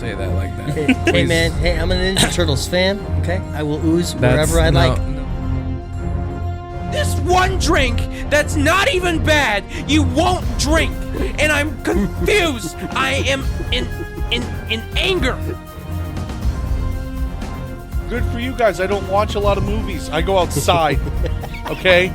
say that like that. Hey, man. Hey, I'm a Ninja Turtles fan. Okay, I will ooze wherever I like. This one drink that's not even bad, you won't drink, and I'm confused. I am in anger. Good for you guys. I don't watch a lot of movies. I go outside. Okay?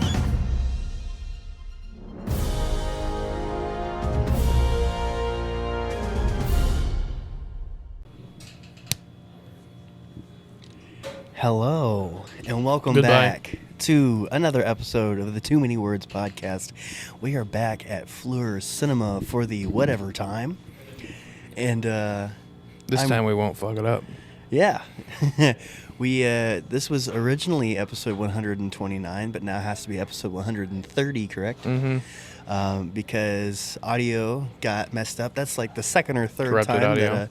Hello, and welcome Goodbye. back to another episode of the Too Many Words podcast. We are back at Fleur Cinema for the whatever time. And This time we won't fuck it up. yeah. This was originally episode 129, but now has to be episode 130, correct? Mm-hmm. Because audio got messed up. That's like the second or third Corrupted time audio.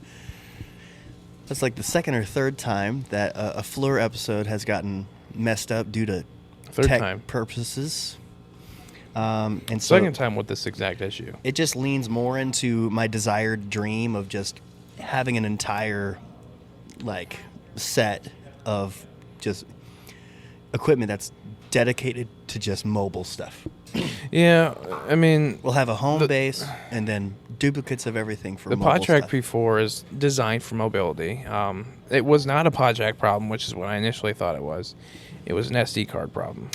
that's like the second or third time that a Fleur episode has gotten messed up due to Third tech time. purposes. And so Second time with this exact issue. it just leans more into my desired dream of just having an entire like set of just equipment that's dedicated to just mobile stuff. Yeah, I mean, We'll have a home base and then duplicates of everything for the mobile PodTrack stuff. P4 is designed for mobility. It was not a PodTrack problem, which is what I initially thought it was. It was an SD card problem.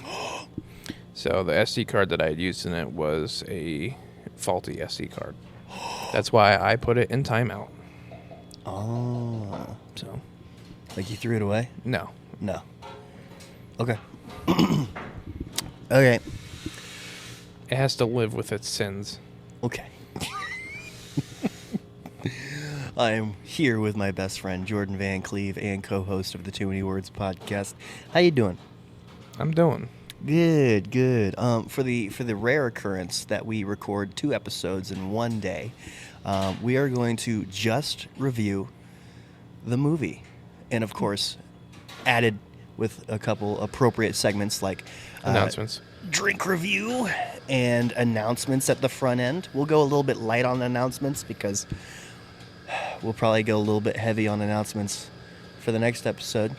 So the SD card that I had used in it was a faulty SD card. That's why I put it in timeout. Oh. So, Like you threw it away? no. No. Okay. Okay. It has to live with its sins. Okay. I am here with my best friend Jordan Van Cleve and co-host of the Too Many Words podcast. How you doing? I'm doing. Good, good. For the rare occurrence that we record 2 episodes in one day, we are going to just review the movie, and of course, added with a couple appropriate segments like Announcements. drink review and announcements at the front end. We'll go a little bit light on announcements because we'll probably go a little bit heavy on announcements for the next episode,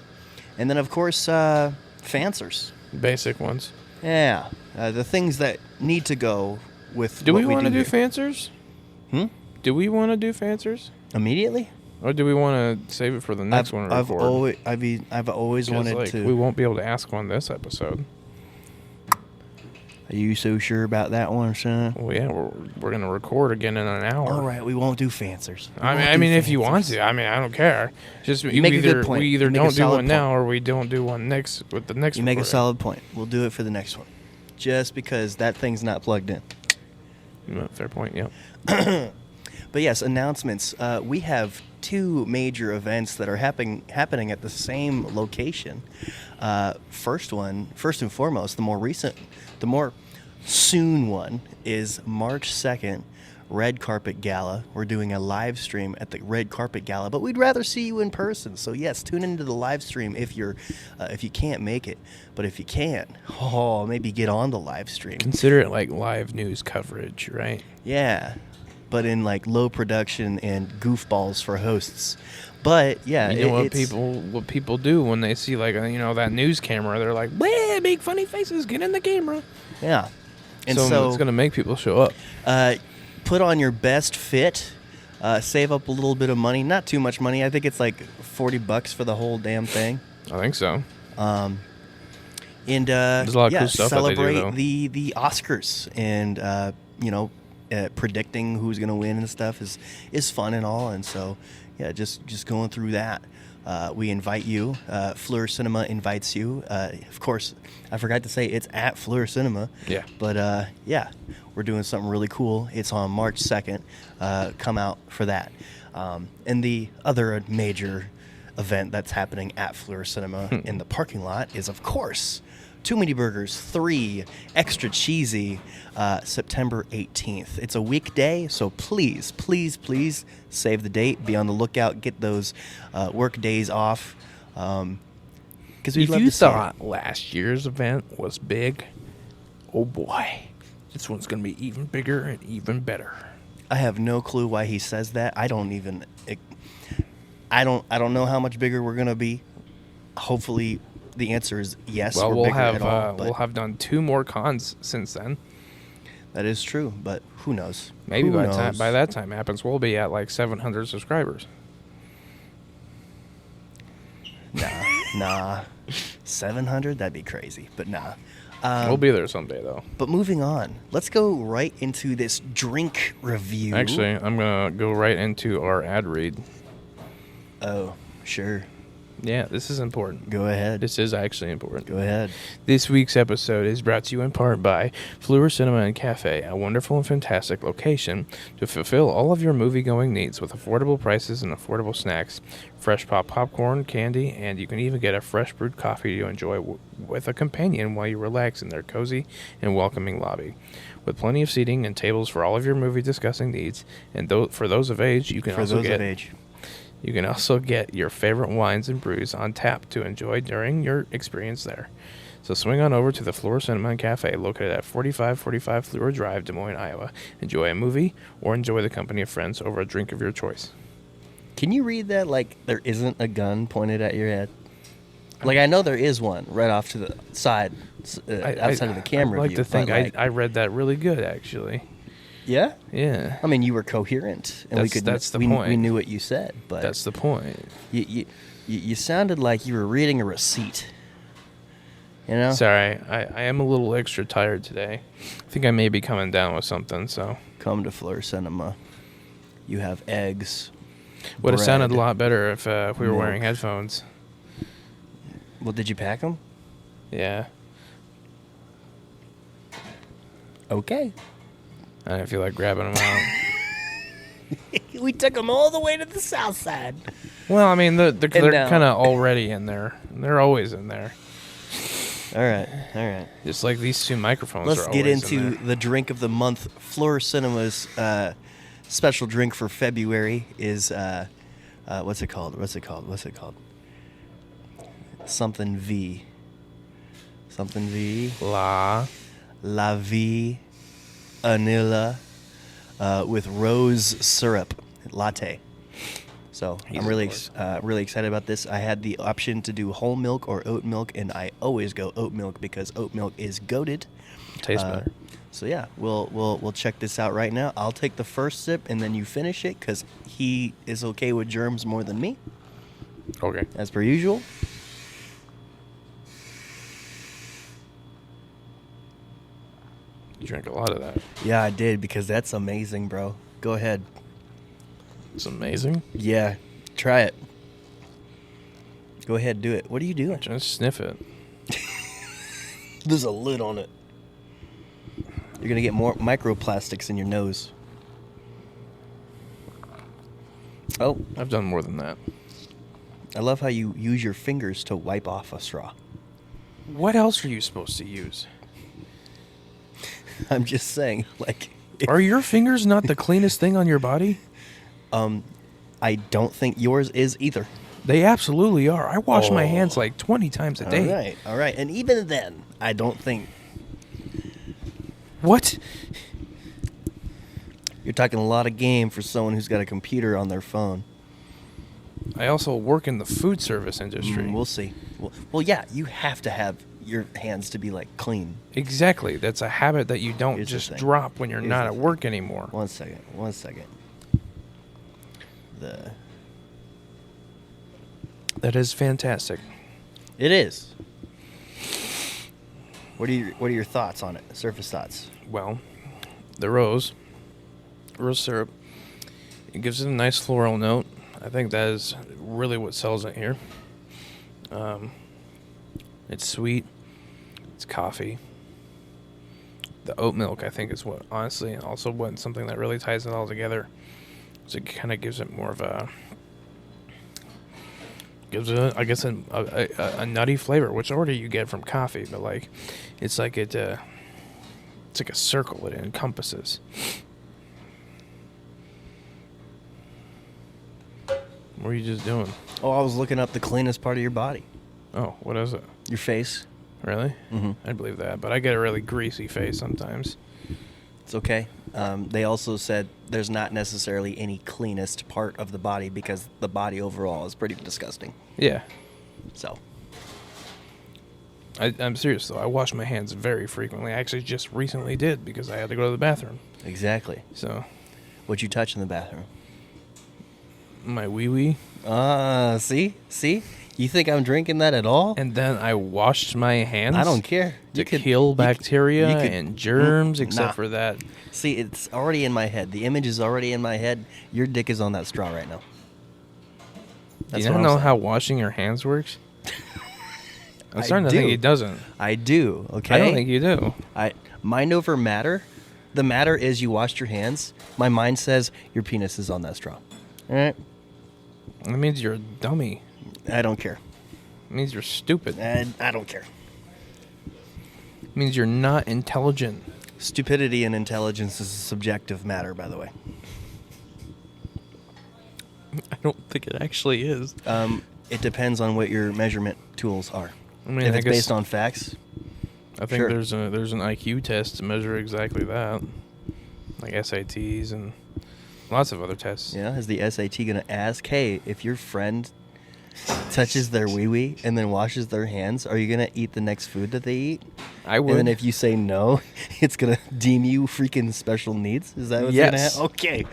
and then of course, fansers. Basic ones. Yeah, the things that need to go with. Do what we want to do here. fansers? Do we want to do fansers? Immediately? Or do we want to save it for the next one we I've record? always 'Cause, wanted like, to. we won't be able to ask one this episode. Are you so sure about that one, son? Well, yeah, we're going to record again in an hour. All right, we won't do fansers. I mean, if you want to, I don't care. Just You make a good point. we You either make a don't do solid one now, or we don't do one next with the next. You make a recording. solid point. We'll do it for the next one, just because that thing's not plugged in. Fair point. Yeah. But yes, announcements. We have 2 major events that are happening at the same location. First and foremost, the more soon one is March 2nd, Red Carpet Gala. We're doing a live stream at the Red Carpet Gala, but we'd rather see you in person. So yes, tune into the live stream if you can't make it. But if you can, maybe get on the live stream. Consider it like live news coverage, right? Yeah, but in like low production and goofballs for hosts. But yeah, You know what people do when they see like that news camera? They're like, "Bleh, make funny faces, get in the camera." Yeah, and so it's gonna make people show up. Put on your best fit. Save up a little bit of money, not too much money. I think it's like $40 for the whole damn thing. I think so. And There's a lot of cool stuff that they do, celebrate though. the Oscars, and predicting who's gonna win and stuff is fun and all. And so yeah, just going through that. We invite you. Fleur Cinema invites you. Of course, I forgot to say it's at Fleur Cinema. Yeah. But yeah, we're doing something really cool. It's on March 2nd. Come out for that. And the other major event that's happening at Fleur Cinema in the parking lot is, of course, Too Many Burgers 3 Extra Cheesy, September 18th. It's a weekday, so please, please, please save the date. Be on the lookout. Get those work days off. Because we'd If love you to see it. thought last year's event was big, oh boy, this one's gonna be even bigger and even better. I have no clue why he says that. I don't even. I don't know how much bigger we're gonna be. Hopefully, the answer is yes. Well, we're we'll bigger have at all, but we'll have done 2 more cons since then. that is true. But who knows? Maybe Who by knows? that time happens, we'll be at like 700 subscribers. Nah. 700? That'd be crazy. But nah. We'll be there someday, though. But moving on, let's go right into this drink review. Actually, I'm gonna go right into our ad read. Oh, sure. Yeah, this is important. Go ahead. This is actually important. Go ahead. This week's episode is brought to you in part by Fleur Cinema and Cafe, a wonderful and fantastic location to fulfill all of your movie-going needs with affordable prices and affordable snacks, fresh popcorn, candy, and you can even get a fresh brewed coffee to enjoy with a companion while you relax in their cozy and welcoming lobby. With plenty of seating and tables for all of your movie-discussing needs, and for those of age, you can You can also get your favorite wines and brews on tap to enjoy during your experience there. So swing on over to the Fleur Cinema and Cafe located at 4545 Fleur Drive, Des Moines, Iowa. Enjoy a movie or enjoy the company of friends over a drink of your choice. Can you read that like there isn't a gun pointed at your head? Like, I know there is one right off to the side, outside of the camera I'd like view. to think but, like, I read that really good, actually. Yeah? Yeah. I mean, you were coherent, and That's the we point. knew what you said, but That's the point. you sounded like you were reading a receipt. You know? Sorry, I am a little extra tired today. I think I may be coming down with something, so. Come to Fleur Cinema. You have eggs. Would have sounded a bread, lot better if we were milk. wearing headphones. Well, did you pack them? Yeah. Okay. I didn't feel like grabbing them out. We took them all the way to the south side. Well, I mean, they're now- kind of already in there. They're always in there. All right. Just like these 2 microphones Let's are get always in into there. the drink of the month. Fleur Cinema's special drink for February is what's it called? Something V. La Vie Vanilla with rose syrup latte. So I'm really excited about this. I had the option to do whole milk or oat milk, and I always go oat milk because oat milk is goated. Tastes better. So yeah, we'll check this out right now. I'll take the first sip, and then you finish it because he is okay with germs more than me, Okay. as per usual. You drank a lot of that. Yeah, I did because that's amazing, bro. Go ahead. It's amazing. Yeah, try it. Go ahead, do it. What are you doing? Just sniff it. There's a lid on it. You're gonna get more microplastics in your nose. Oh, I've done more than that. I love how you use your fingers to wipe off a straw. What else are you supposed to use? I'm just saying, like, Are your fingers not the cleanest thing on your body? I don't think yours is either. They absolutely are. I wash my hands like 20 times a day. All right. And even then, I don't think What? you're talking a lot of game for someone who's got a computer on their phone. I also work in the food service industry. We'll see. Well, yeah, you have to have your hands to be, like, clean. Exactly. That's a habit that you don't Here's the just thing. drop when you're Here's not the at thing. work anymore. One second. That is fantastic. It is. What are your thoughts on it? Surface thoughts. Well, the rose syrup, it gives it a nice floral note. I think that is really what sells it here. It's sweet. It's coffee. The oat milk, I think, is what, honestly, and also something that really ties it all together. So it kind of gives it more of a, I guess, a nutty flavor, which already you get from coffee, but like, it's like it's like a circle it encompasses. What are you just doing? Oh, I was looking up the cleanest part of your body. Oh, what is it? Your face. Really? Mm-hmm. I believe that, but I get a really greasy face sometimes. It's okay. They also said there's not necessarily any cleanest part of the body because the body overall is pretty disgusting. Yeah. So, I'm serious, though. I wash my hands very frequently. I actually just recently did because I had to go to the bathroom. exactly. So, What'd you touch in the bathroom? my wee-wee. See? You think I'm drinking that at all? And then I washed my hands. I don't care. To kill bacteria you could- and germs, nah. except for that. See, it's already in my head. The image is already in my head. Your dick is on that straw right now. Do you what not I'm know saying. how washing your hands works? I'm I starting to think do. he doesn't. I do, okay? I don't think you do. Mind over matter. The matter is you washed your hands. My mind says your penis is on that straw. All right? That means you're a dummy. I don't care. It means you're stupid. I don't care. It means you're not intelligent. Stupidity and intelligence is a subjective matter, by the way. I don't think it actually is. It depends on what your measurement tools are. I mean, If I it's guess- based on facts, I think Sure. there's an IQ test to measure exactly that, like SATs and lots of other tests. yeah, is the SAT going to ask, hey, if your friend touches their wee-wee and then washes their hands, are you going to eat the next food that they eat? I would. And then if you say no, it's going to deem you freaking special needs? Is that what's Yes. going to happen?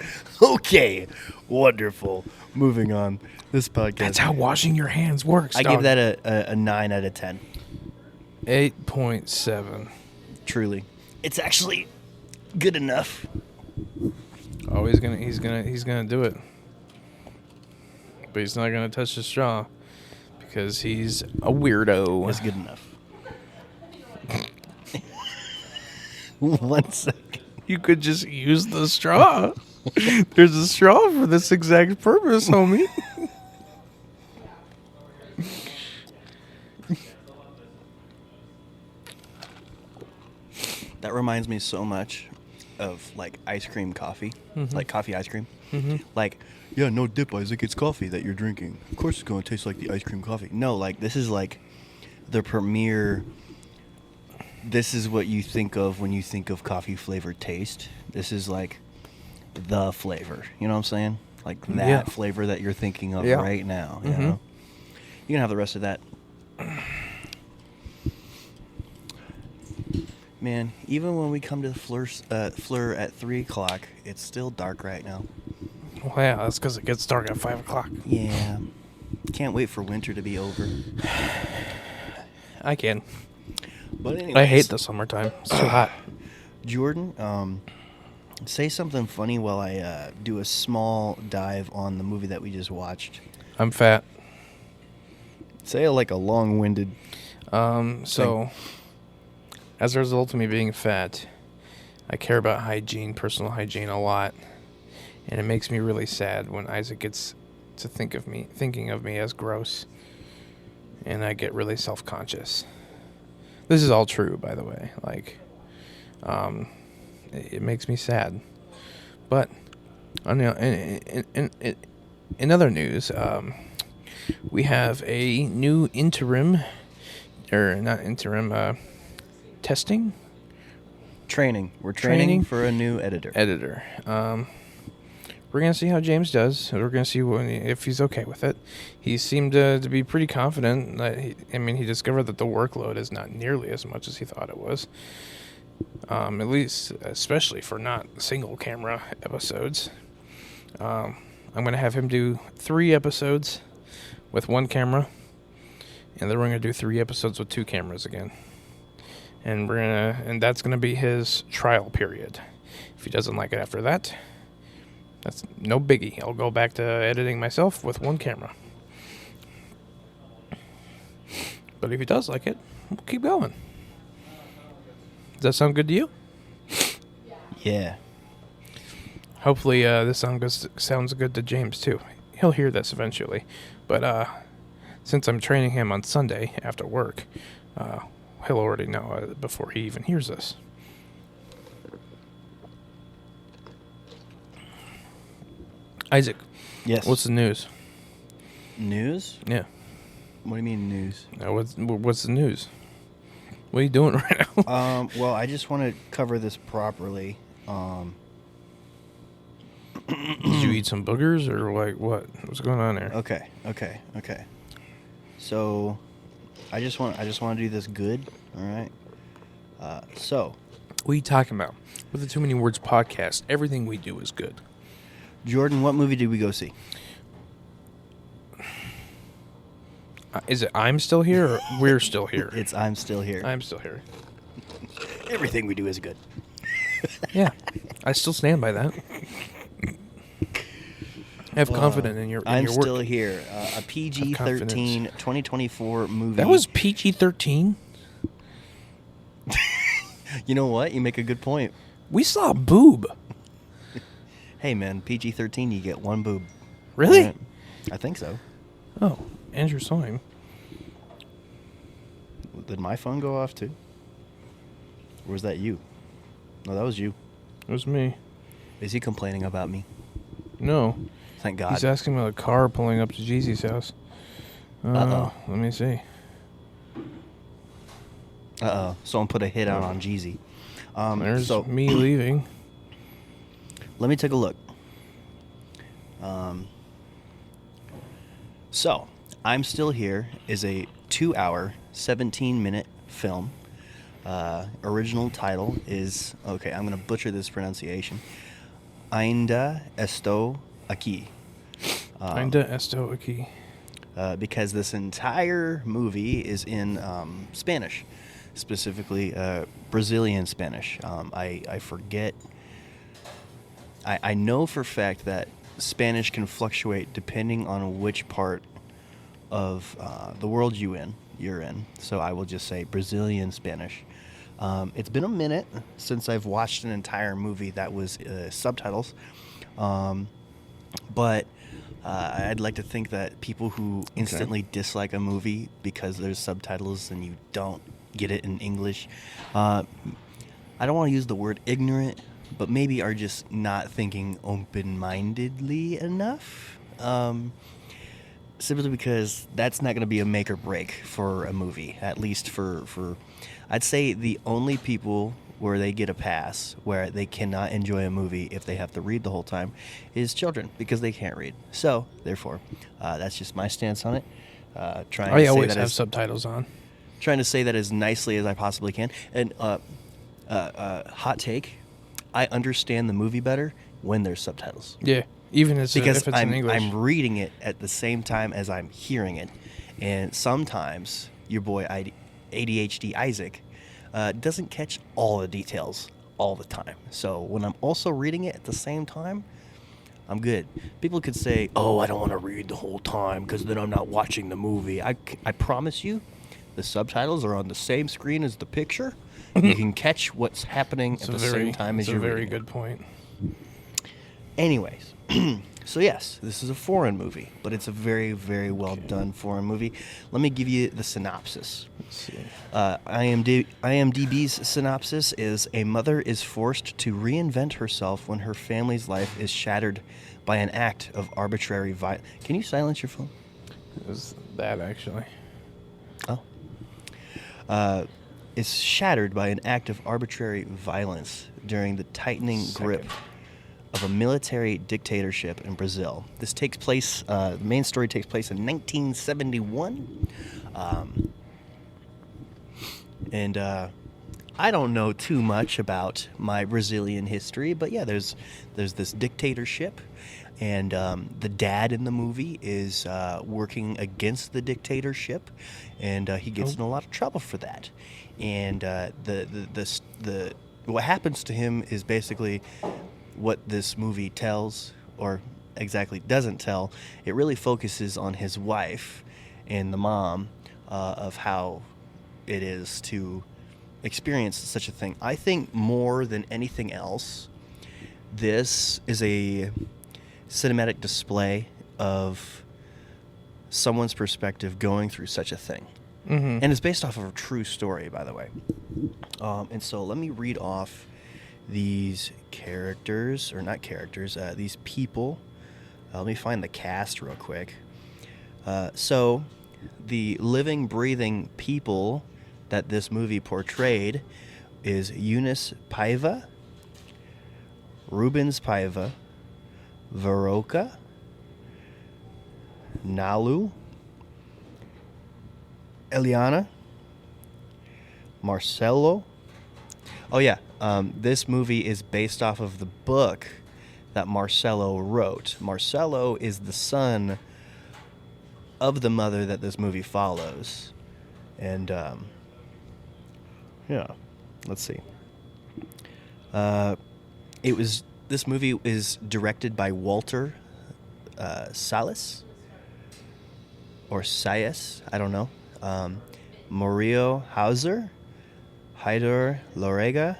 Okay. Wonderful. Moving on. This podcast. That's how washing your hands works. I give that a 9 out of 10. 8.7. Truly. It's actually good enough. Oh, he's gonna do it. But he's not gonna touch the straw because he's a weirdo. It's good enough. 1 second. You could just use the straw. There's a straw for this exact purpose, homie. That reminds me so much of like ice cream coffee, like coffee ice cream. Like, yeah, no dip, Isaac. It's coffee that you're drinking. Of course, it's going to taste like the ice cream coffee. No, like this is like the premier. This is what you think of when you think of coffee flavored taste. This is like the flavor. You know what I'm saying? Like that Yeah. flavor that you're thinking of Yeah. right now. You Mhm. know, you can have the rest of that. Man, even when we come to the Fleur at 3 o'clock, it's still dark right now. Well, yeah, that's because it gets dark at 5 o'clock. Yeah. Can't wait for winter to be over. I can. But anyways, I hate the summertime. It's too hot. Jordan, say something funny while I do a small dive on the movie that we just watched. I'm fat. Say like a long-winded. So, as a result of me being fat, I care about hygiene, personal hygiene, a lot. And it makes me really sad when Isaac gets to thinking of me as gross. And I get really self-conscious. This is all true, by the way. Like, it makes me sad. But, in other news, we have a new testing Training. We're training for a new editor. We're going to see how James does. We're going to see if he's okay with it. He seemed to be pretty confident. That he discovered that the workload is not nearly as much as he thought it was. At least, especially for not single camera episodes. I'm going to have him do 3 episodes with 1 camera. And then we're going to do 3 episodes with 2 cameras again. And that's going to be his trial period. If he doesn't like it after that, that's no biggie. I'll go back to editing myself with 1 camera. But if he does like it, we'll keep going. Does that sound good to you? Yeah. Hopefully this sounds good to James too. He'll hear this eventually. But since I'm training him on Sunday after work, he'll already know before he even hears this. Isaac. Yes. What's the news? News? Yeah. What do you mean news? What's the news? What are you doing right now? Well, I just want to cover this properly. Did you eat some boogers or like what? What's going on there? Okay. So, I just want to do this good. All right. So, What are you talking about? With the Too Many Words podcast, everything we do is good. Jordan, what movie did we go see? Is it I'm Still Here or We're Still Here? It's I'm Still Here. I'm Still Here. Everything we do is good. Yeah. I still stand by that. I have confidence in your I'm your work. Still Here. A PG-13 2024 movie. That was PG-13? You know what? You make a good point. We saw a boob. Hey, man, PG-13, you get one boob. Really? Right? I think so. Oh, Andrew saw him. Did my phone go off, too? Or was that you? No, that was you. It was me. Is he complaining about me? No. Thank God. He's asking about a car pulling up to Jeezy's house. Uh-oh. Let me see. Uh-oh. Someone put a hit out on Jeezy. There's me leaving. Let me take a look. So, I'm Still Here is a 2-hour, 17-minute film. Original title is, okay, I'm going to butcher this pronunciation. Ainda estoy aquí. Ainda estoy aquí. Because this entire movie is in Spanish, specifically Brazilian Spanish. I forget. I know for a fact that Spanish can fluctuate depending on which part of the world you're in. So I will just say Brazilian Spanish. It's been a minute since I've watched an entire movie that was subtitles. But I'd like to think that people who instantly dislike a movie because there's subtitles and you don't get it in English, I don't want to use the word ignorant, but maybe are just not thinking open-mindedly enough. Simply because that's not going to be a make or break for a movie, at least for I'd say the only people where they get a pass, where they cannot enjoy a movie if they have to read the whole time, is children, because they can't read. So, therefore, that's just my stance on it. I always have subtitles on. Trying to say that as nicely as I possibly can. And hot take, I understand the movie better when there's subtitles. Yeah, even if it's I'm, in English. I'm reading it at the same time as I'm hearing it. And sometimes your boy ADHD Isaac doesn't catch all the details all the time. So when I'm also reading it at the same time, I'm good. People could say, oh, I don't want to read the whole time because then I'm not watching the movie. I promise you, the subtitles are on the same screen as the picture. You can catch what's happening at the same time as you're reading. That's a very good point. Anyways, so yes, this is a foreign movie, but it's a very, very well done foreign movie. Let me give you the synopsis. Let's see. IMDb's synopsis is: a mother is forced to reinvent herself when her family's life is shattered by an act of arbitrary violence. Can you silence your phone? It was that, actually. Oh. Is shattered by an act of arbitrary violence during the tightening grip of a military dictatorship in Brazil. This takes place, the main story takes place in 1971. And I don't know too much about my Brazilian history, but yeah, there's this dictatorship, and the dad in the movie is working against the dictatorship, and he gets in a lot of trouble for that. And the what happens to him is basically what this movie tells, or exactly doesn't tell. It really focuses on his wife and the mom of how it is to experience such a thing. I think more than anything else, this is a cinematic display of someone's perspective going through such a thing. Mm-hmm. And it's based off of a true story, by the way. And so let me read off these characters, or not characters, these people. Let me find the cast real quick. So the living, breathing people that this movie portrayed is Eunice Paiva, Rubens Paiva, Veroka, Nalu, Eliana, Marcelo. Oh yeah, this movie is based off of the book that Marcelo wrote. Marcelo is the son of the mother that this movie follows, and yeah, let's see. This movie is directed by Walter Salas or Sayas, I don't know. Mario Hauser, Haidar Lorega,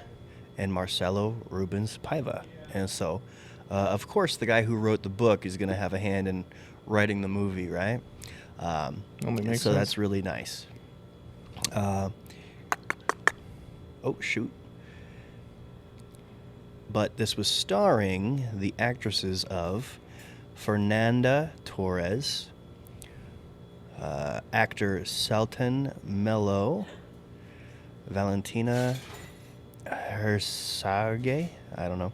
and Marcelo Rubens Paiva. And so, of course, the guy who wrote the book is going to have a hand in writing the movie, right? Only makes so sense. that's really nice. Oh, shoot. But this was starring the actresses of Fernanda Torres, actor Selton Mello, Valentina Hersage, I don't know.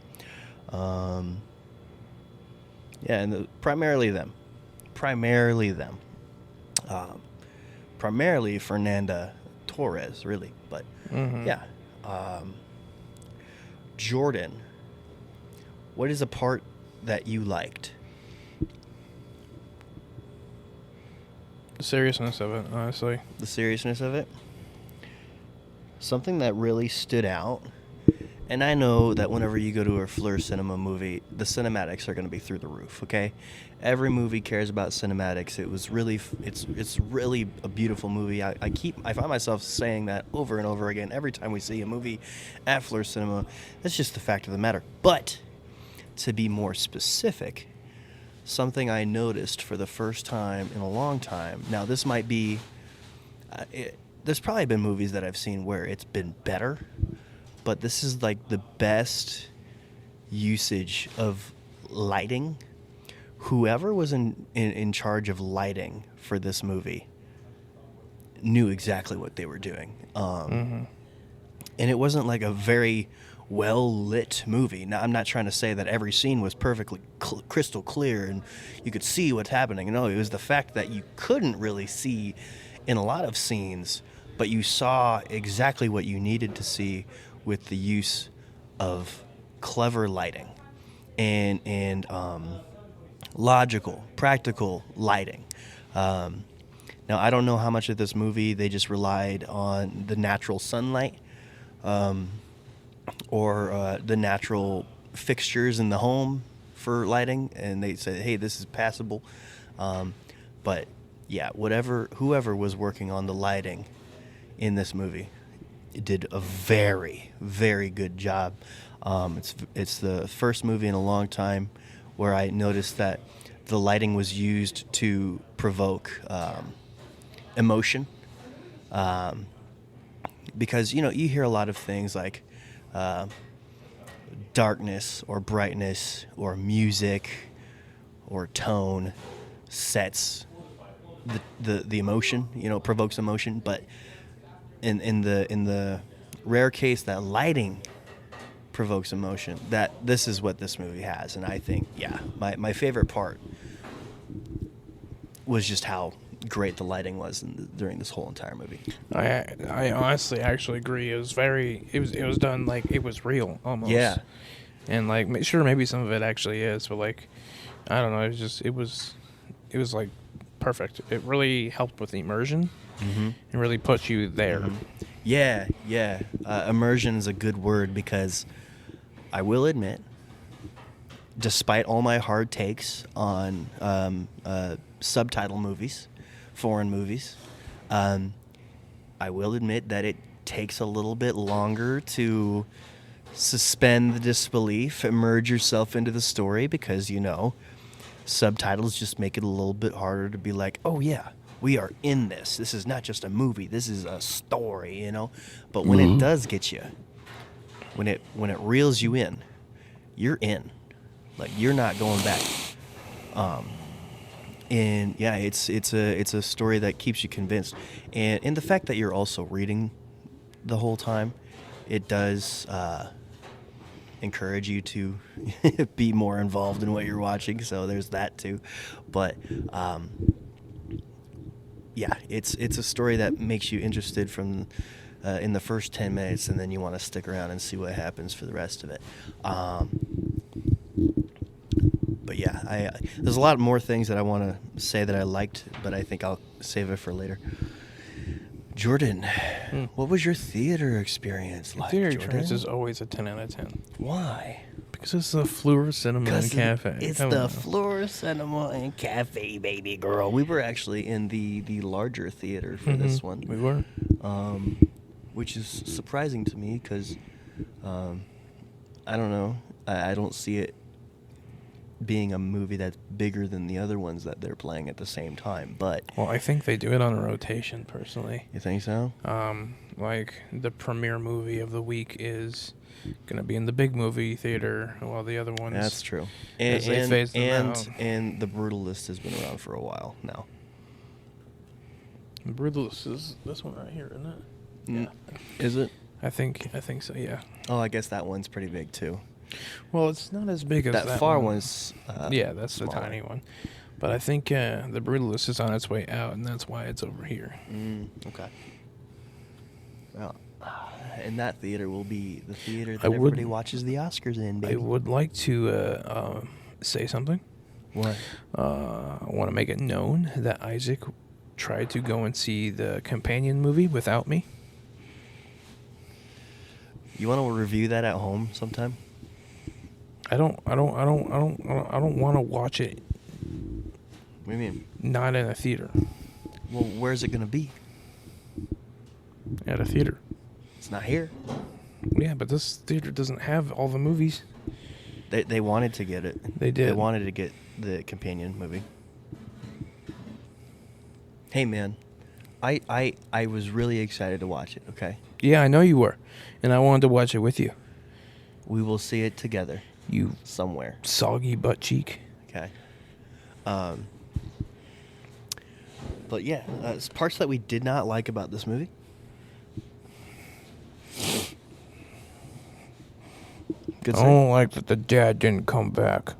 Yeah, and primarily them. Primarily Fernanda Torres, really. But, yeah. Jordan, what is a part that you liked? The seriousness of it, honestly. The seriousness of it? Something that really stood out, and I know that whenever you go to a Fleur Cinema movie, the cinematics are going to be through the roof, okay? Every movie cares about cinematics. It's really a beautiful movie. I find myself saying that over and over again every time we see a movie at Fleur Cinema. That's just the fact of the matter. But to be more specific, something I noticed for the first time in a long time. Now, this might be... there's probably been movies that I've seen where it's been better, but this is like the best usage of lighting. Whoever was in charge of lighting for this movie knew exactly what they were doing. And it wasn't like a very well-lit movie. Now, I'm not trying to say that every scene was perfectly crystal clear and you could see what's happening. No, it was the fact that you couldn't really see in a lot of scenes, but you saw exactly what you needed to see with the use of clever lighting and logical, practical lighting. Now, I don't know how much of this movie they just relied on the natural sunlight or the natural fixtures in the home for lighting, and they said, hey, this is passable. But yeah, whoever was working on the lighting in this movie did a very, very good job. It's the first movie in a long time where I noticed that the lighting was used to provoke emotion. Because, you hear a lot of things like darkness or brightness or music or tone sets the emotion, provokes emotion. But in the rare case that lighting provokes emotion, that this is what this movie has. And I think, yeah, my favorite part was just how great the lighting was during this whole entire movie. I honestly actually agree. It was done like it was real almost. Yeah. And like sure maybe some of it actually is, but like I don't know, it was like perfect. It really helped with the immersion. Mm-hmm. It really puts you there. Mm-hmm. Yeah. Immersion is a good word because I will admit, despite all my hard takes on subtitle movies, foreign movies, I will admit that it takes a little bit longer to suspend the disbelief, immerse yourself into the story because, subtitles just make it a little bit harder to be like, oh yeah, we are in this. This is not just a movie. This is a story, But when it does get you, when it reels you in, you're in. Like you're not going back. And yeah, it's a story that keeps you convinced. And the fact that you're also reading the whole time, it does encourage you to be more involved in what you're watching. So there's that too. But yeah, it's a story that makes you interested from in the first 10 minutes, and then you want to stick around and see what happens for the rest of it. But yeah, there's a lot more things that I want to say that I liked, but I think I'll save it for later. Jordan, what was your theater experience like? Theater Jordan? experience is always a 10 out of 10. Why? Because it's the Fleur Cinema and Cafe. It's Come the on. Fleur Cinema and Cafe, baby girl. We were actually in the larger theater for this one. We were. Which is surprising to me because I don't know. I don't see it being a movie that's bigger than the other ones that they're playing at the same time. But Well, I think they do it on a rotation, personally. you think so? Like, the premiere movie of the week is going to be in the big movie theater, while the other ones... That's true. As they phase them out. And the Brutalist has been around for a while now. Brutalist is this one right here, isn't it? Yeah. Is it? I think so, yeah. Oh, I guess that one's pretty big too. Well, it's not as big as That that far one. one's Yeah, that's smaller. the tiny one. But I think the Brutalist is on its way out, and that's why it's over here. Okay. Well, and that theater will be the theater that I would- everybody watches the Oscars in, baby. I would like to say something. What? I want to make it known that Isaac tried to go and see the companion movie without me. You want to review that at home sometime? I don't want to watch it What do you mean? not in a theater. Well, where's it gonna be? At a theater. It's not here. Yeah, but this theater doesn't have all the movies. They wanted to get it. They did. They wanted to get the companion movie. Hey man, I was really excited to watch it. Okay, Yeah, I know you were, and I wanted to watch it with you. we will see it together You somewhere. soggy butt cheek. Okay. But yeah, parts that we did not like about this movie. Good I say. don't like that the dad didn't come back.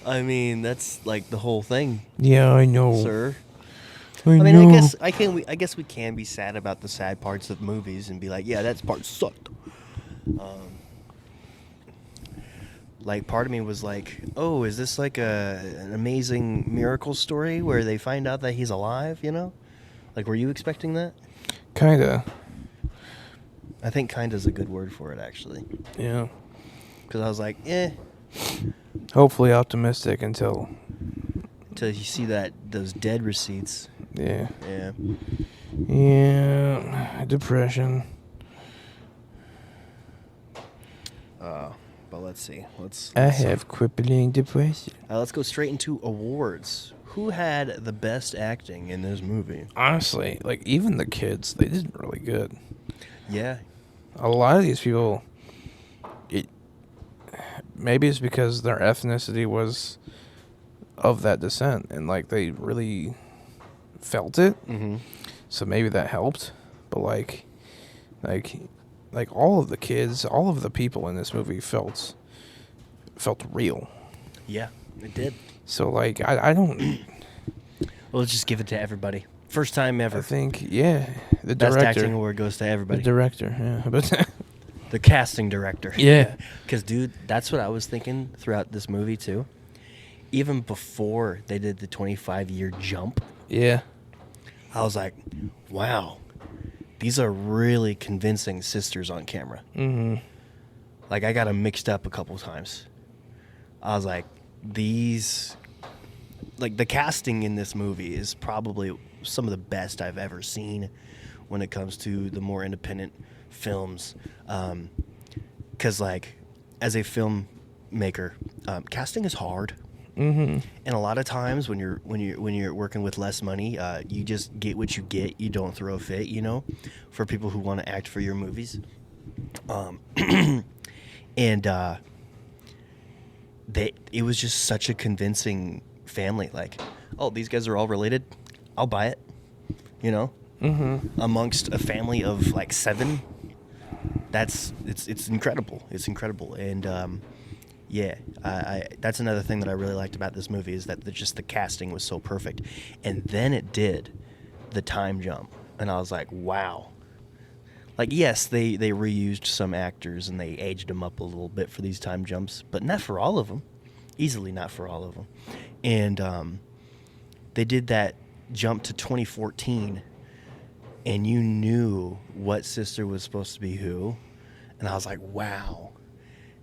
I mean, that's like the whole thing, Yeah, I know. sir. I I mean, know. I guess we can be sad about the sad parts of movies and be like, yeah, that part sucked. Like, part of me was like, oh, is this like an amazing miracle story where they find out that he's alive? You know, like, were you expecting that? Kinda. I think "kinda's" a good word for it, actually, Yeah. because I was like, eh, Hopefully optimistic until. until you see those dead receipts. Yeah. Yeah. Yeah. Depression. But let's see. Let's have crippling depression. let's go straight into awards. Who had the best acting in this movie? Honestly, like, even the kids, they did really good. Yeah. A lot of these people, maybe it's because their ethnicity was of that descent, and like they really felt it. Mm-hmm. So maybe that helped. But like all of the kids, all of the people in this movie felt real. Yeah, it did. So like I don't. Well, let's just give it to everybody. First time ever. I think the Best director. acting award goes to The everybody. director, yeah, but The casting director. yeah, Because, dude, that's what I was thinking throughout this movie, too. Even before they did the 25-year jump, yeah. I was like, wow, these are really convincing sisters on camera. Mm-hmm. Like, I got them mixed up a couple times. I was like, the casting in this movie is probably some of the best I've ever seen when it comes to the more independent films. Because, like, as a filmmaker, casting is hard. Mm-hmm. And a lot of times when you're working with less money, you just get what you get. You don't throw a fit, you know, for people who want to act for your movies. And it was just such a convincing family. Like, oh, these guys are all related. I'll buy it, you know. Mm-hmm. Amongst a family of like 7, it's incredible. It's incredible, and yeah, I that's another thing that I really liked about this movie is that just the casting was so perfect, and then it did the time jump, and I was like, wow. Like, yes, they reused some actors and they aged them up a little bit for these time jumps, but not for all of them. Easily not for all of them. And they did that jump to 2014, and you knew what sister was supposed to be who, and I was like, wow.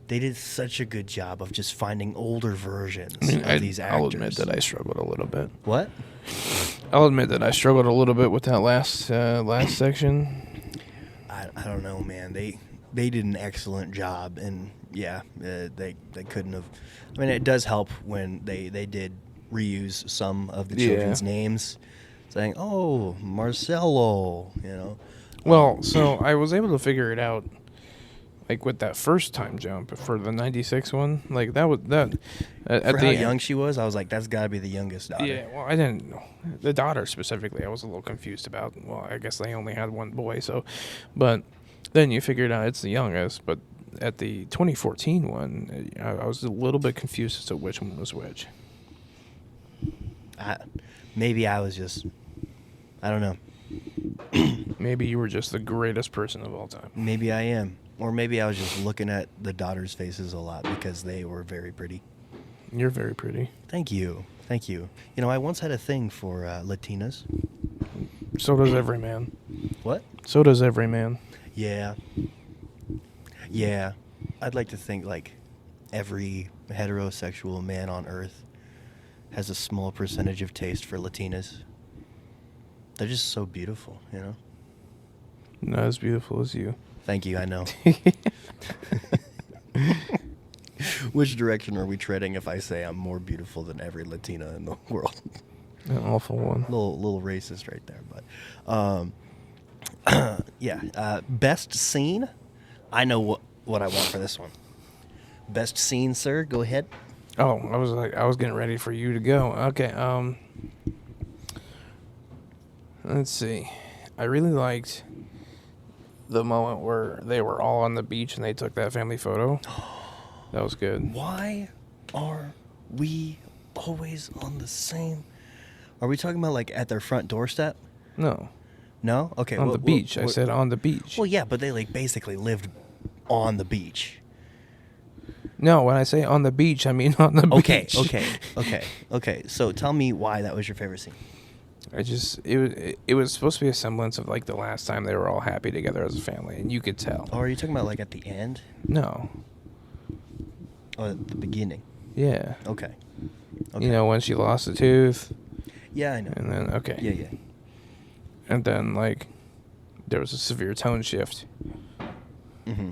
They did such a good job of just finding older versions of these actors. I'll admit that I struggled a little bit. What? I'll admit that I struggled a little bit with that last section. I don't know, man. They did an excellent job, and yeah, they couldn't have. I mean, it does help when they did reuse some of the children's names, saying, "Oh, Marcelo," you know. Well, so I was able to figure it out, like with that first time jump for the '96 one. Like that was that. For how young she was, I was like, "That's got to be the youngest daughter." Yeah, well, I didn't know the daughter specifically. I was a little confused about. Well, I guess they only had one boy, so, but then you figured out it's the youngest. But at the 2014 one, I was a little bit confused as to which one was which. Maybe I was just, I don't know. Maybe you were just the greatest person of all time. Maybe I am, or maybe I was just looking at the daughters' faces a lot because they were very pretty. You're very pretty. Thank you. Thank you. You know, I once had a thing for Latinas. So does every man. What? So does every man. Yeah. Yeah. I'd like to think, like, every heterosexual man on Earth has a small percentage of taste for Latinas. They're just so beautiful, you know? Not as beautiful as you. Thank you, I know. Which direction are we treading if I say I'm more beautiful than every Latina in the world? An awful one. Little racist right there, but yeah. Best scene. I know what I want for this one. Best scene, sir. Go ahead. Oh, I was getting ready for you to go. Okay. Let's see. I really liked the moment where they were all on the beach and they took that family photo. That was good. Why are we always on the same? Are we talking about like at their front doorstep? No. No? Okay. On the beach. I said on the beach. Well, yeah, but they like basically lived on the beach. No, when I say on the beach, I mean on the beach. Okay. So tell me why that was your favorite scene. It was supposed to be a semblance of like the last time they were all happy together as a family, and you could tell. Oh, are you talking about like at the end? No. Oh, at the beginning. Yeah. Okay. You know, when she lost a tooth. Yeah, I know. And then okay. Yeah. And then like there was a severe tone shift. Mm-hmm.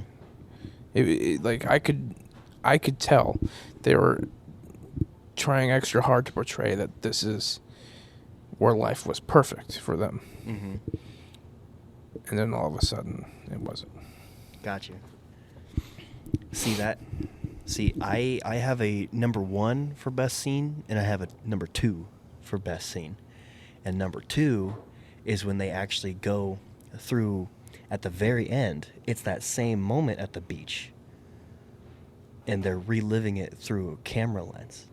It like I could tell they were trying extra hard to portray that this is where life was perfect for them. Mm-hmm. And then all of a sudden, it wasn't. Gotcha. See, I have a number 1 for best scene, and I have a number 2 for best scene. And number 2 is when they actually go through at the very end. It's that same moment at the beach. And they're reliving it through a camera lens.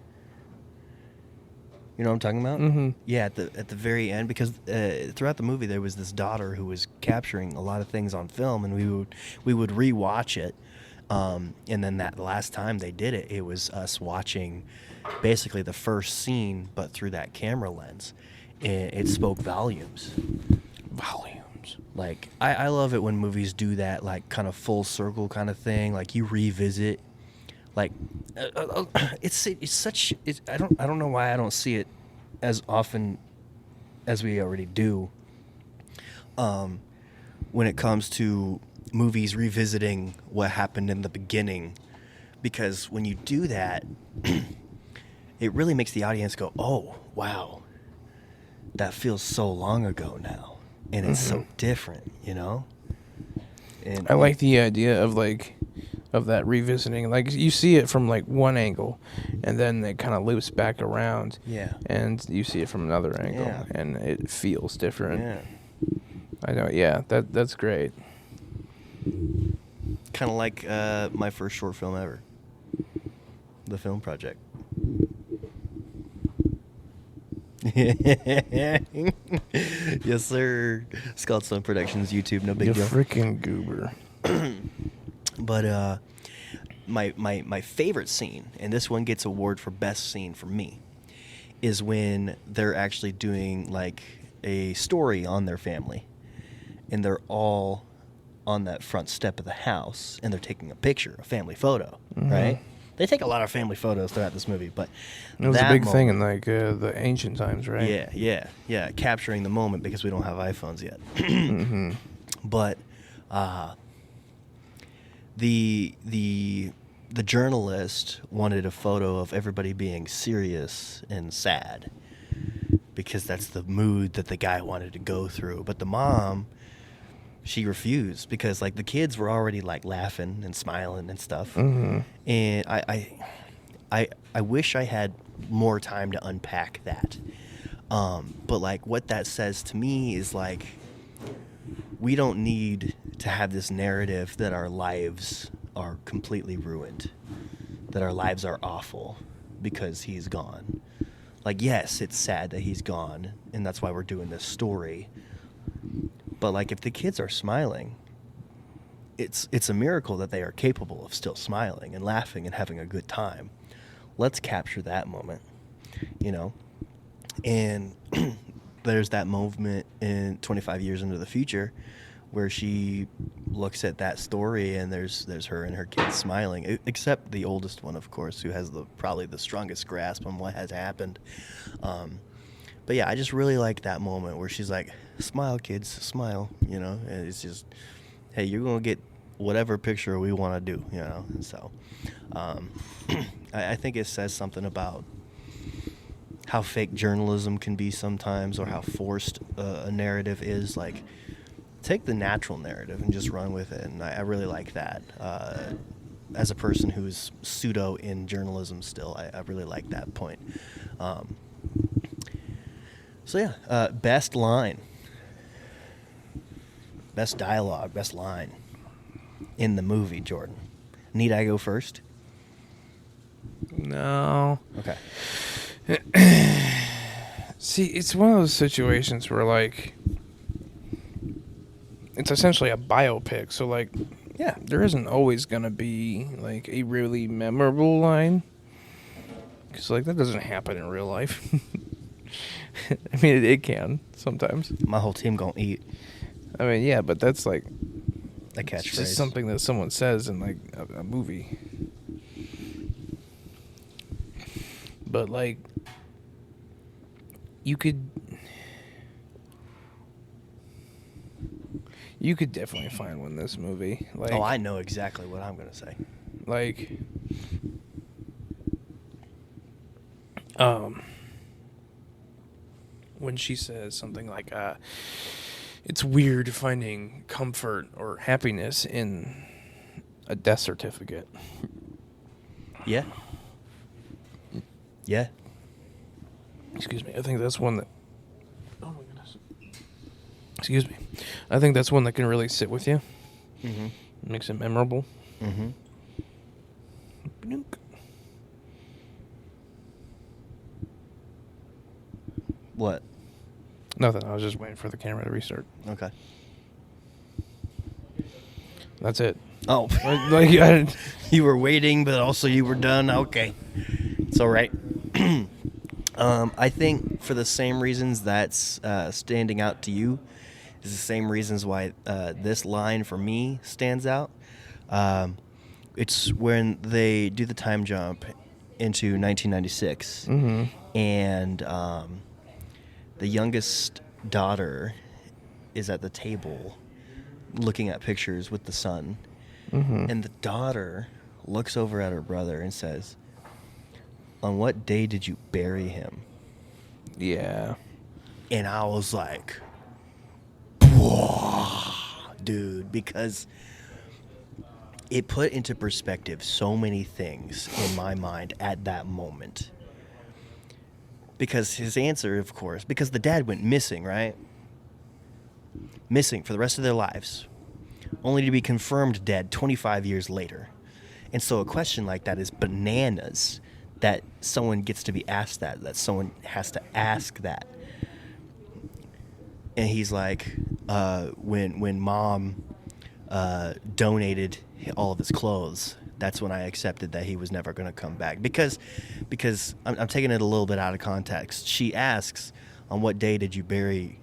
You know what I'm talking about? Mm-hmm. Yeah, at the very end, because throughout the movie there was this daughter who was capturing a lot of things on film, and we would rewatch it, and then that last time they did it, it was us watching basically the first scene, but through that camera lens. It spoke volumes. Volumes. Like I love it when movies do that, like kind of full circle kind of thing. Like you revisit. Like, it's such. I don't know why I don't see it as often as we already do. When it comes to movies revisiting what happened in the beginning, because when you do that, it really makes the audience go, "Oh, wow, that feels so long ago now, and it's so different," you know. And I like the idea of that revisiting. Like you see it from like one angle, and then it kind of loops back around. Yeah. And you see it from another angle, Yeah. and it feels different. Yeah. I know. Yeah, that's great. Kind of like my first short film ever, the film project. Yes, sir. Scott Stone Productions YouTube, no big You deal. freaking goober. But my favorite scene, and this one gets award for best scene for me, is when they're actually doing like a story on their family, and they're all on that front step of the house, and they're taking a picture, a family photo, right? They take a lot of family photos throughout this movie, but It was a that big thing in moment- like the ancient times, right? yeah, capturing the moment because we don't have iPhones yet. But the journalist wanted a photo of everybody being serious and sad because that's the mood that the guy wanted to go through. But the mom, she refused because like the kids were already like laughing and smiling and stuff. And I wish I had more time to unpack that. But like what that says to me is like we don't need to have this narrative that our lives are completely ruined, that our lives are awful because he's gone. Like, yes, it's sad that he's gone, and that's why we're doing this story. But like, if the kids are smiling, it's a miracle that they are capable of still smiling and laughing and having a good time. Let's capture that moment, you know? And there's that moment in 25 years into the future where she looks at that story and there's her and her kids smiling, except the oldest one, of course, who has probably the strongest grasp on what has happened. But yeah, I just really like that moment where she's like, smile, kids, smile, you know? And it's just, hey, you're going to get whatever picture we want to do, you know? And so I think it says something about how fake journalism can be sometimes, or how forced a narrative is. Like, take the natural narrative and just run with it. And I really like that. As a person who's pseudo in journalism still, I really like that point. So yeah, best line, best dialogue, best line in the movie, Jordan. Need I go first? No. Okay. See, it's one of those situations where, like, it's essentially a biopic. So, like, Yeah. there isn't always going to be, like, a really memorable line. Because, like, that doesn't happen in real life. I mean, it can sometimes. My whole team gonna eat. I mean, yeah, but that's, like, A it's catchphrase. just something that someone says in, like, a movie. But, like, you could definitely find one in this movie. Like, Oh, I know exactly what I'm gonna say. like, when she says something like, it's weird finding comfort or happiness in a death certificate. Yeah. Yeah. Excuse me. I think that's one that. Oh my goodness. Excuse me. I think that's one that can really sit with you. Mm-hmm. Makes it memorable. Mm-hmm. Bloonk. What? Nothing. I was just waiting for the camera to restart. Okay. That's it. Oh. Like I didn't. You were waiting, but also you were done. Okay. It's all right. I think for the same reasons that's standing out to you is the same reasons why this line for me stands out. It's when they do the time jump into 1996, and the youngest daughter is at the table looking at pictures with the son, and the daughter looks over at her brother and says, "On what day did you bury him?" Yeah. And I was like, "Whoa, dude," because it put into perspective so many things in my mind at that moment. Because his answer, of course, because the dad went missing, right? Missing for the rest of their lives. only to be confirmed dead 25 years later. And so a question like that is bananas, that someone gets to be asked that someone has to ask that. And he's like, when mom donated all of his clothes, that's when I accepted that he was never going to come back. Because I'm taking it a little bit out of context. She asks, on what day did you bury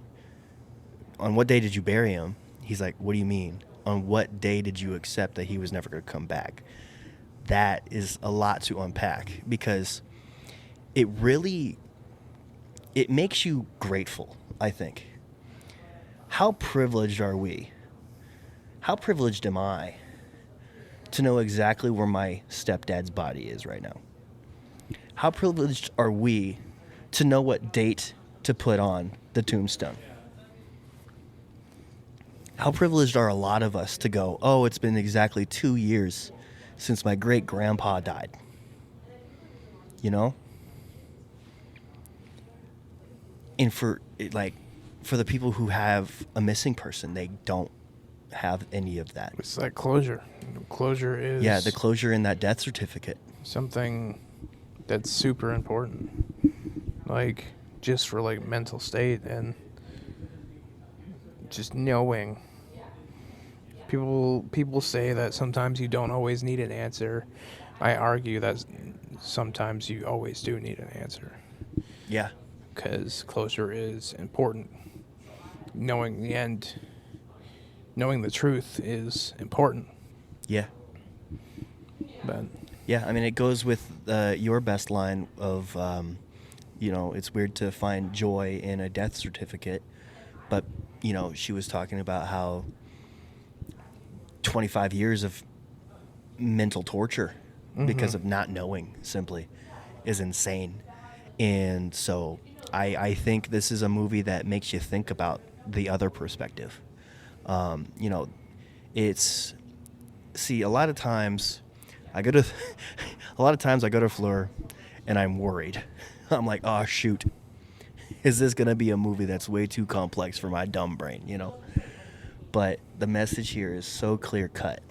him? He's like, what do you mean? On what day did you accept that he was never going to come back? That is a lot to unpack, because it makes you grateful, I think. How privileged are we? How privileged am I to know exactly where my stepdad's body is right now? How privileged are we to know what date to put on the tombstone? How privileged are a lot of us to go, oh, it's been exactly 2 years since my great-grandpa died? You know? And for the people who have a missing person, they don't have any of that. It's that closure. Closure is... Yeah, the closure in that death certificate. Something that's super important. Like, just for, like, mental state and just knowing. People say that sometimes you don't always need an answer. I argue that sometimes you always do need an answer. Yeah. Because closure is important. Knowing the end, knowing the truth is important. Yeah. But yeah, I mean, it goes with your best line of, it's weird to find joy in a death certificate. But, she was talking about how 25 years of mental torture because of not knowing, simply, is insane. And so I think this is a movie that makes you think about the other perspective. It's... See, a lot of times I go to Fleur and I'm worried. I'm like, oh, shoot. Is this going to be a movie that's way too complex for my dumb brain, But the message here is so clear-cut.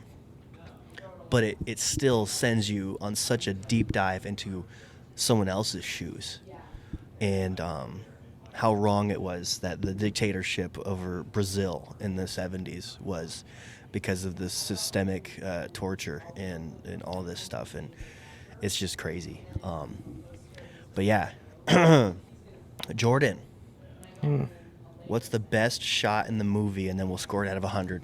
But it still sends you on such a deep dive into someone else's shoes. And how wrong it was that the dictatorship over Brazil in the 70s was because of this systemic torture and all this stuff. And it's just crazy. But yeah, Jordan, what's the best shot in the movie? And then we'll score it out of 100.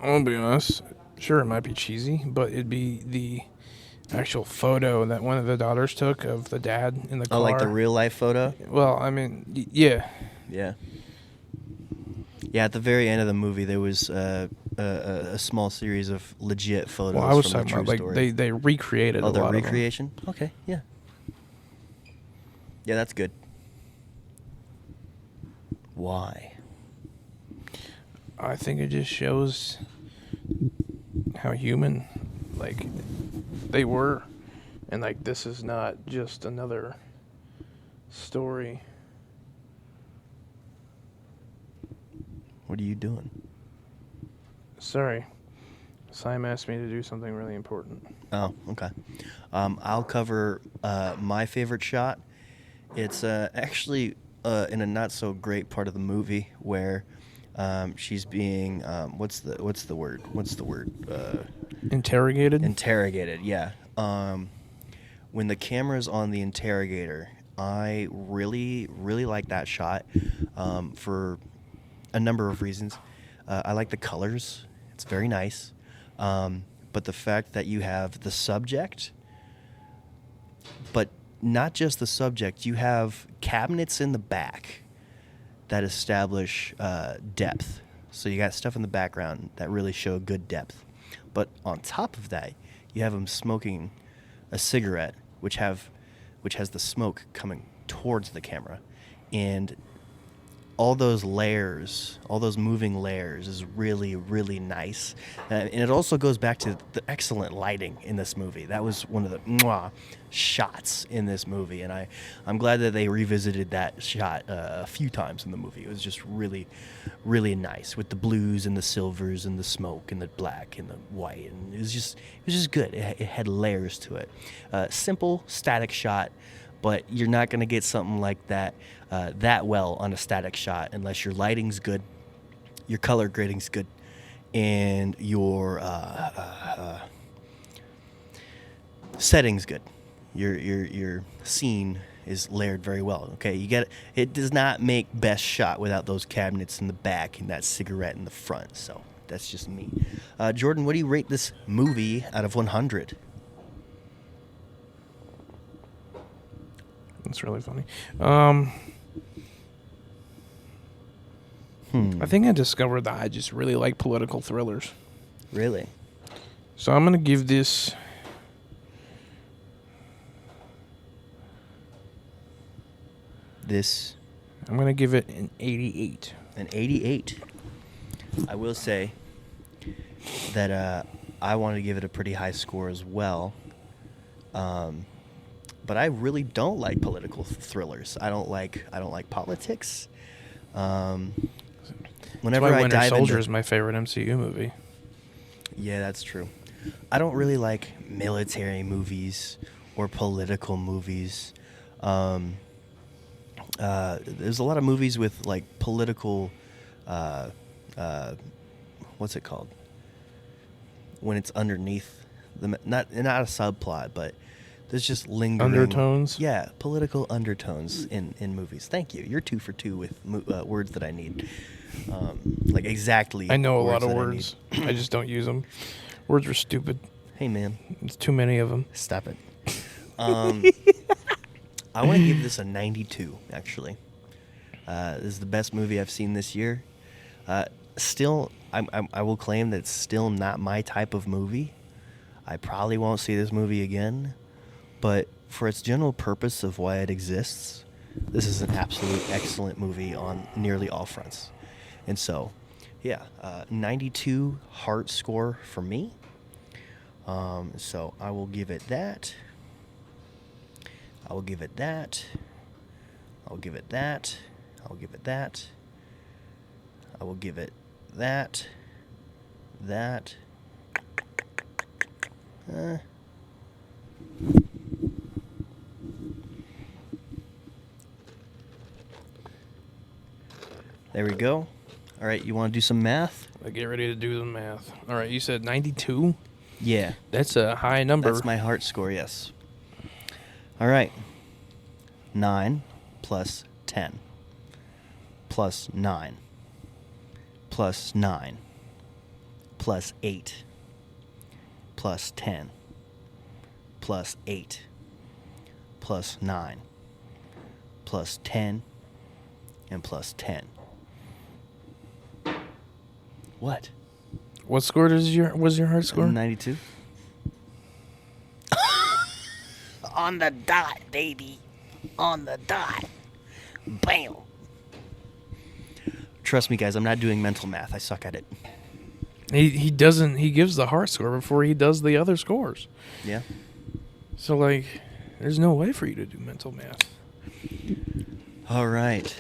I'll be honest. Sure, it might be cheesy, but it'd be the actual photo that one of the daughters took of the dad in the car. Oh, like the real life photo? Well, I mean, yeah. Yeah. Yeah, at the very end of the movie, there was a small series of legit photos. Well, I was from talking the about, true like, story. they recreated a lot the of them. recreation? Okay, yeah. Yeah, that's good. Why? I think it just shows how human, like, they were. And, like, this is not just another story. What are you doing? Sorry. Simon asked me to do something really important. Oh, okay. I'll cover my favorite shot. It's actually in a not so great part of the movie where she's being what's the word? Interrogated? Interrogated, yeah. When the camera's on the interrogator, I really, really like that shot for a number of reasons. I like the colors. It's very nice. But the fact that you have the subject, but not just the subject, you have cabinets in the back that establish depth. So you got stuff in the background that really show good depth. But on top of that, you have him smoking a cigarette, which has the smoke coming towards the camera. And all those layers, all those moving layers is really, really nice. And it also goes back to the excellent lighting in this movie. That was one of the shots in this movie. And I'm glad that they revisited that shot a few times in the movie. It was just really, really nice with the blues and the silvers and the smoke and the black and the white. And it was just good. It had layers to it. Simple, static shot. But you're not going to get something like that that well on a static shot unless your lighting's good, your color grading's good, and your setting's good. Your scene is layered very well. Okay, you get it. It does not make best shot without those cabinets in the back and that cigarette in the front. So that's just me. Jordan, what do you rate this movie out of 100? That's really funny. I think I discovered that I just really like political thrillers. Really? So I'm going to give this... I'm going to give it an 88. An 88. I will say that I want to give it a pretty high score as well. But I really don't like political thrillers. I don't like politics. Whenever That's why I Winter dive Soldier into, is my favorite MCU movie. yeah, that's true. I don't really like military movies or political movies. There's a lot of movies with like political, what's it called? When it's underneath not a subplot, but there's just lingering Undertones? Yeah, political undertones in movies. Thank you. You're 2 for 2 with words that I need. Like exactly. I know a lot words of that words. I just don't use them. Words are stupid. Hey, man. There's too many of them. Stop it. I want to give this a 92, actually. This is the best movie I've seen this year. Still, I will claim that it's still not my type of movie. I probably won't see this movie again. But for its general purpose of why it exists, this is an absolute excellent movie on nearly all fronts. And so, yeah, 92 heart score for me. So I will give it that. I will give it that. I'll give it that. I'll give it that. I will give it that. That. There we go. All right, you want to do some math? I get ready to do the math. All right, you said 92? Yeah. That's a high number. That's my heart score, yes. All right. 9 plus 10 plus 9 plus 9 plus 8 plus 10 plus 8 plus 9 plus 10 and plus 10. What? What score was your heart score? 92. On the dot, baby. On the dot. Bam. Trust me, guys, I'm not doing mental math. I suck at it. He doesn't. He gives the heart score before he does the other scores. Yeah. So like, there's no way for you to do mental math. All right.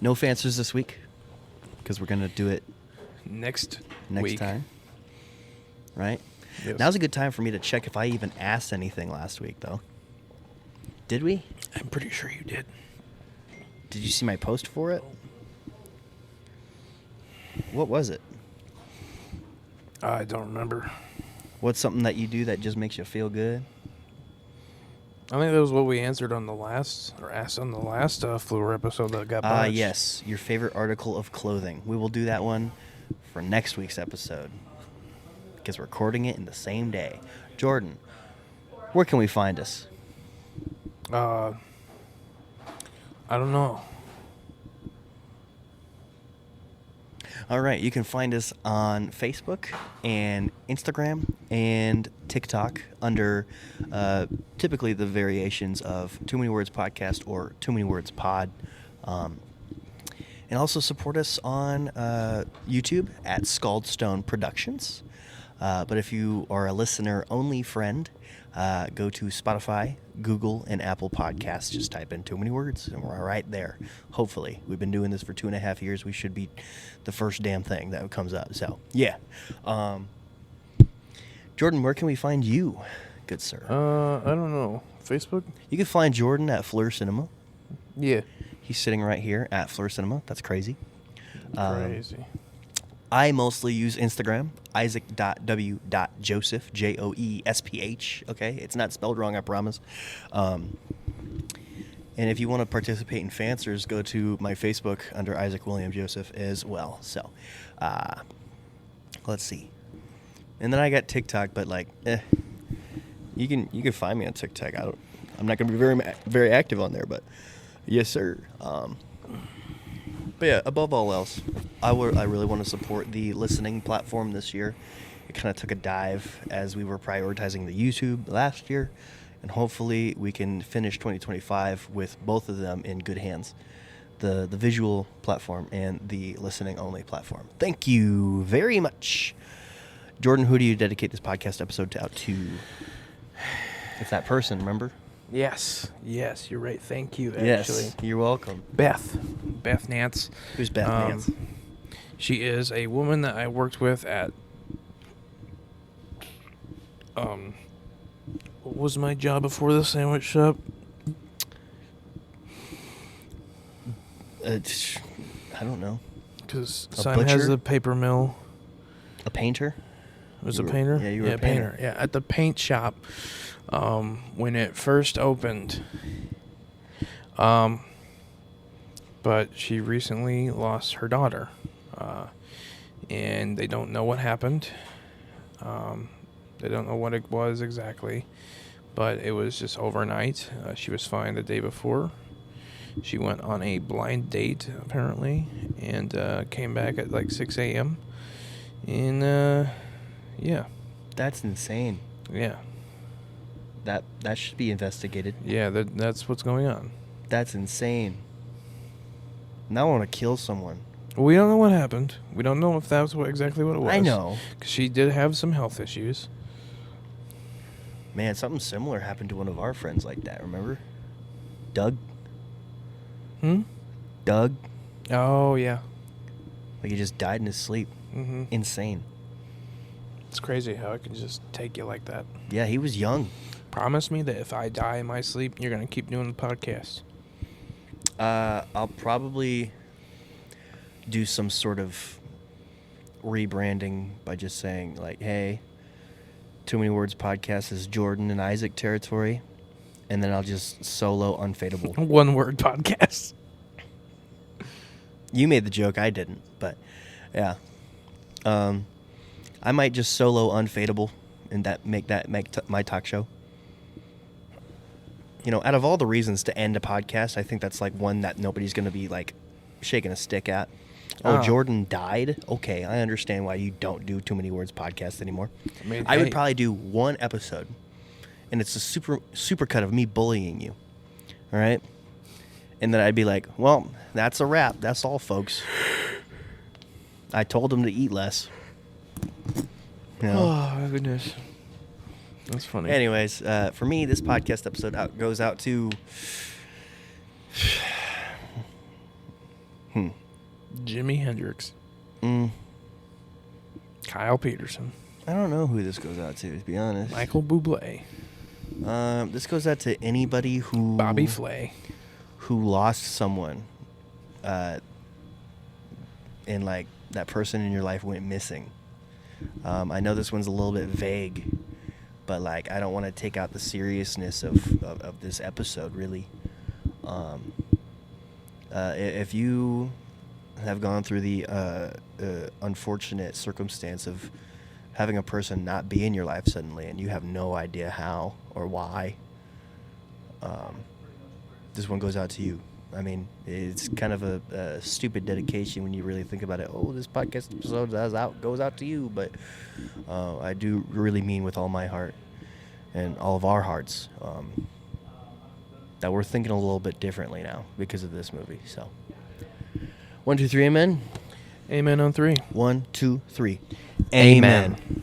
No fancers this week because we're gonna do it Next next time. Right. Yes. Now's a good time for me to check if I even asked anything last week, though. Did we? I'm pretty sure you did. Did you see my post for it? What was it? I don't remember. What's something that you do that just makes you feel good? I think that was what we answered on the last, or asked on the last Fluor episode that got botched. Yes. Your favorite article of clothing. We will do that one for next week's episode because we're recording it in the same day. Jordan, where can we find us? I don't know. All right, you can find us on Facebook and Instagram and TikTok under typically the variations of Too Many Words Podcast or Too Many Words Pod. And also support us on YouTube at Scaldstone Productions. But if you are a listener-only friend, go to Spotify, Google, and Apple Podcasts. Just type in Too Many Words, and we're right there. Hopefully. We've been doing this for 2.5 years. We should be the first damn thing that comes up. So, yeah. Jordan, where can we find you, good sir? I don't know. Facebook? You can find Jordan at Fleur Cinema. Yeah. He's sitting right here at Fleur Cinema. That's crazy. Crazy. I mostly use Instagram, isaac.w.joseph, Joesph. Okay, it's not spelled wrong, I promise. And if you want to participate in Fancers, go to my Facebook under Isaac William Joseph as well. So, let's see. And then I got TikTok, but you can find me on TikTok. I'm not going to be very active on there, but yes, sir. But yeah, above all else, I really want to support the listening platform this year. It kind of took a dive as we were prioritizing the YouTube last year, and hopefully we can finish 2025 with both of them in good hands. The visual platform and the listening only platform. Thank you very much. Jordan, who do you dedicate this podcast episode out to? It's that person, remember? Yes, you're right. Thank you, actually. Yes, you're welcome. Beth Nance. Who's Beth Nance? She is a woman that I worked with at, what was my job before the sandwich shop? I don't know. Because A Simon has butcher? a paper mill. A painter? It was You a were- painter? yeah, you were a painter. Yeah, at the paint shop when it first opened. But she recently lost her daughter. And they don't know what happened. They don't know what it was exactly. But it was just overnight. She was fine the day before. She went on a blind date, apparently, and came back at like 6 a.m. And, yeah. That's insane. Yeah. That should be investigated. Yeah, that's what's going on. That's insane. Now I want to kill someone. We don't know what happened. We don't know if that was exactly what it was. I know. 'Cause she did have some health issues. Man, something similar happened to one of our friends like that, remember? Doug? Doug? Oh, yeah. Like he just died in his sleep. Mm-hmm. Insane. It's crazy how it can just take you like that. Yeah, he was young. Promise me that if I die in my sleep, you're going to keep doing the podcast. I'll probably do some sort of rebranding by just saying, like, hey, Too Many Words podcast is Jordan and Isaac territory. And then I'll just solo Unfadable. One word podcast. You made the joke, I didn't. But, yeah. I might just solo Unfadable and make my talk show. You know, out of all the reasons to end a podcast, I think that's like one that nobody's going to be like shaking a stick at. Oh, Jordan died? Okay, I understand why you don't do Too Many Words podcast anymore. I mean, I would hey. probably do one episode, and it's a super cut of me bullying you. All right? And then I'd be like, well, that's a wrap. That's all, folks. I told him to eat less. You know? Oh, my goodness. That's funny. Anyways, for me, this podcast episode goes out to... Jimi Hendrix. Kyle Peterson. I don't know who this goes out to be honest. Michael Bublé. This goes out to anybody who... Bobby Flay. Who lost someone. And, like, that person in your life went missing. I know this one's a little bit vague, but, like, I don't want to take out the seriousness of this episode, really. If you have gone through the unfortunate circumstance of having a person not be in your life suddenly and you have no idea how or why, this one goes out to you. I mean, it's kind of a stupid dedication when you really think about it. Oh, this podcast episode goes out to you, but I do really mean with all my heart and all of our hearts. that we're thinking a little bit differently now because of this movie. So, 1, 2, 3, amen. Amen on 3. 1, 2, 3, Amen.